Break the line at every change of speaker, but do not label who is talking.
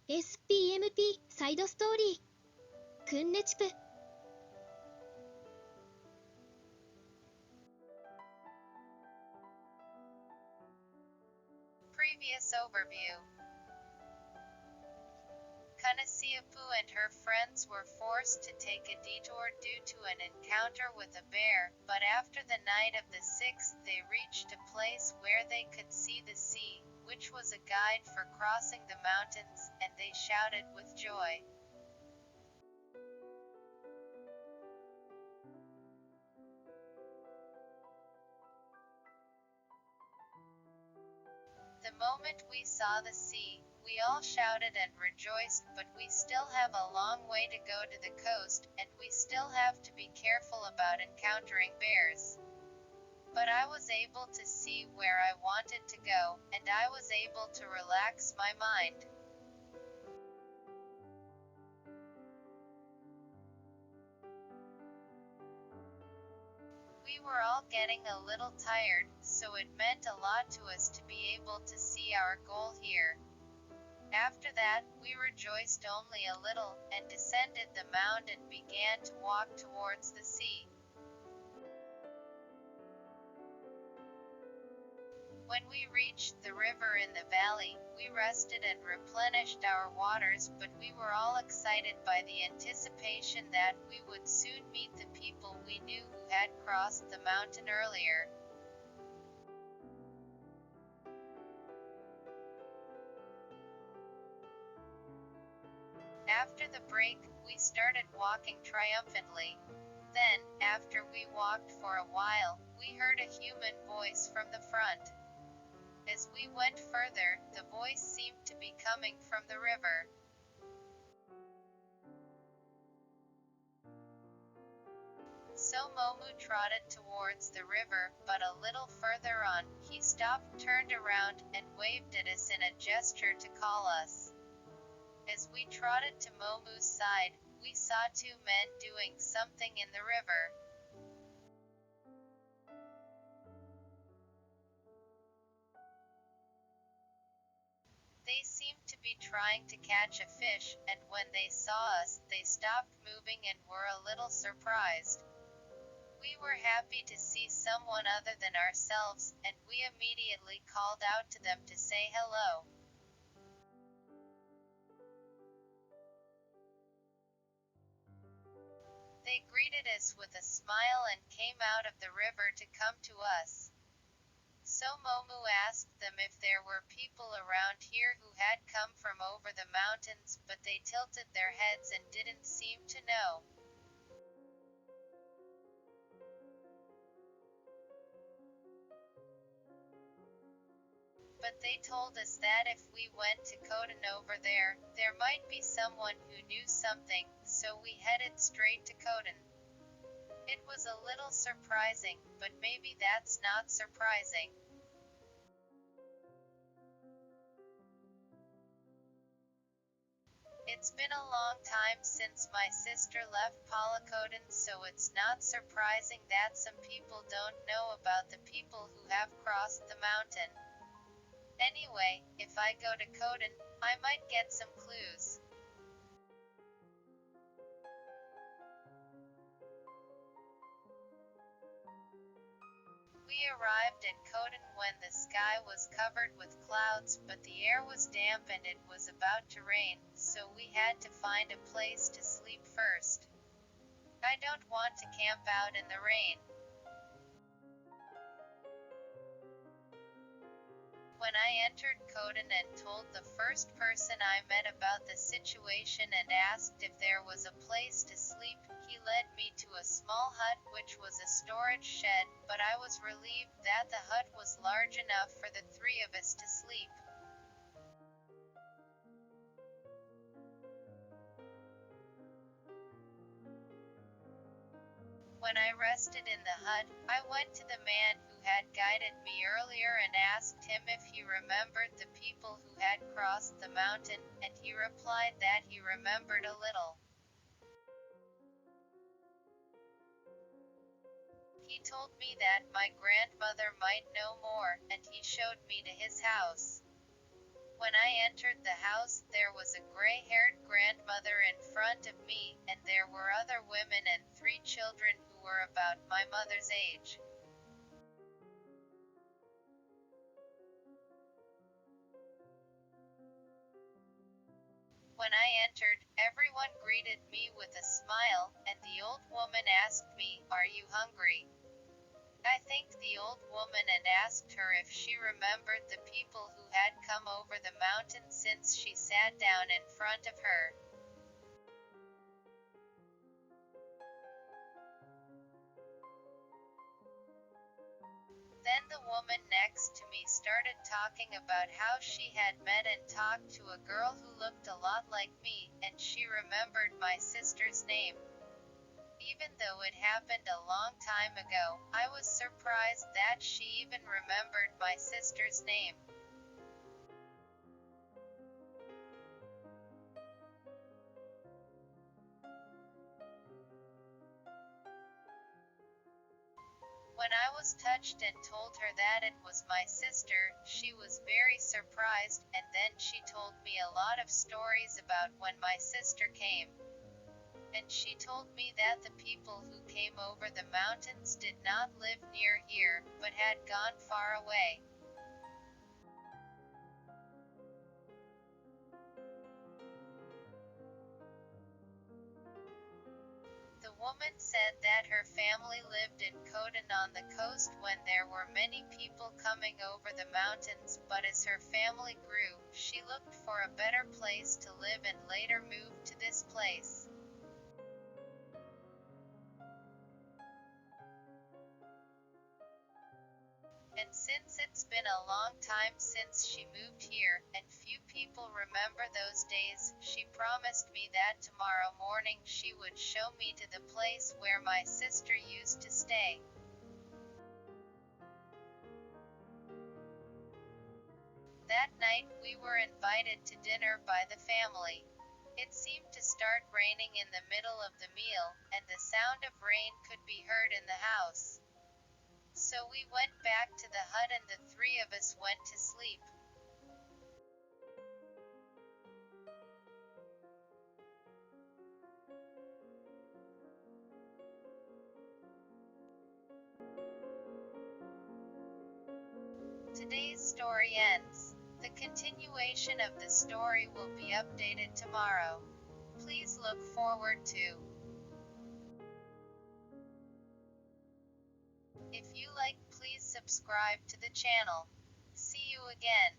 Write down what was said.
SPMP サイドストーリーくんねちぷ。
Previous overview. Kanasiapu and her friends were forced to take a detour due to an encounter with a bear, but after the night of the 6th they reached a place where they could see the sea, which was a guide for crossing the mountains, and they shouted with joy. The moment we saw the sea, we all shouted and rejoiced, but we still have a long way to go to the coast, and we still have to be careful about encountering bears. But I was able to see where I wanted to go, and I was able to relax my mind. We were all getting a little tired, so it meant a lot to us to be able to see our goal here. After that, we rejoiced only a little, and descended the mound and began to walk towards the sea. When we reached the river in the valley, we rested and replenished our waters, but we were all excited by the anticipation that we would soon meet the people we knew who had crossed the mountain earlier. After the break, we started walking triumphantly. Then, after we walked for a while, we heard a human voice from the front. As we went further, the voice seemed to be coming from the river. So Momu trotted towards the river, but a little further on, he stopped, turned around, and waved at us in a gesture to call us. As we trotted to Momu's side, we saw two men doing something in the river. They seemed to be trying to catch a fish, and when they saw us, they stopped moving and were a little surprised. We were happy to see someone other than ourselves, and we immediately called out to them to say hello. They greeted us with a smile and came out of the river to come to us. So Momu asked them if there were people around here who had come from over the mountains, but they tilted their heads and didn't seem to know. But they told us that if we went to Kodan over there, there might be someone who knew something, so we headed straight to Kodan. It was a little surprising, but maybe that's not surprising. It's been a long time since my sister left Palakodan, so it's not surprising that some people don't know about the people who have crossed the mountain. Anyway, if I go to Kodan, I might get some clues. We arrived at Kodan when the sky was covered with clouds, but the air was damp and it was about to rain, so we had to find a place to sleep first. I don't want to camp out in the rain. When I entered Kodan and told the first person I met about the situation and asked if there was a place to sleep, he led me to a small hut which was a storage shed, but I was relieved that the hut was large enough for the three of us to sleep. When I rested in the hut, I went to the man who had guided me earlier and asked him if he remembered the people who had crossed the mountain, and he replied that he remembered a little. He told me that my grandmother might know more, and he showed me to his house. When I entered the house, there was a gray-haired grandmother in front of me, and there were other women and 3 children who were about my mother's age. When I entered, everyone greeted me with a smile, and the old woman asked me, "Are you hungry?" I thanked the old woman and asked her if she remembered the people who had come over the mountain since she sat down in front of her. Then the woman next to me started talking about how she had met and talked to a girl who looked a lot like me, and she remembered my sister's name. Even though it happened a long time ago, I was surprised that she even remembered my sister's name. When I was touched and told her that it was my sister, she was very surprised, and then she told me a lot of stories about when my sister came. And she told me that the people who came over the mountains did not live near here, but had gone far away. The woman said that her family lived in Khotan on the coast when there were many people coming over the mountains, but as her family grew, she looked for a better place to live and later moved to this place. And since it's been a long time since she moved here, and few people remember those days, she promised me that tomorrow morning she would show me to the place where my sister used to stay. That night, we were invited to dinner by the family. It seemed to start raining in the middle of the meal, and the sound of rain could be heard in the house. So we went back to the hut and the 3 of us went to sleep. Today's story ends. The continuation of the story will be updated tomorrow. Please look forward to. If you like, please subscribe to the channel. See you again.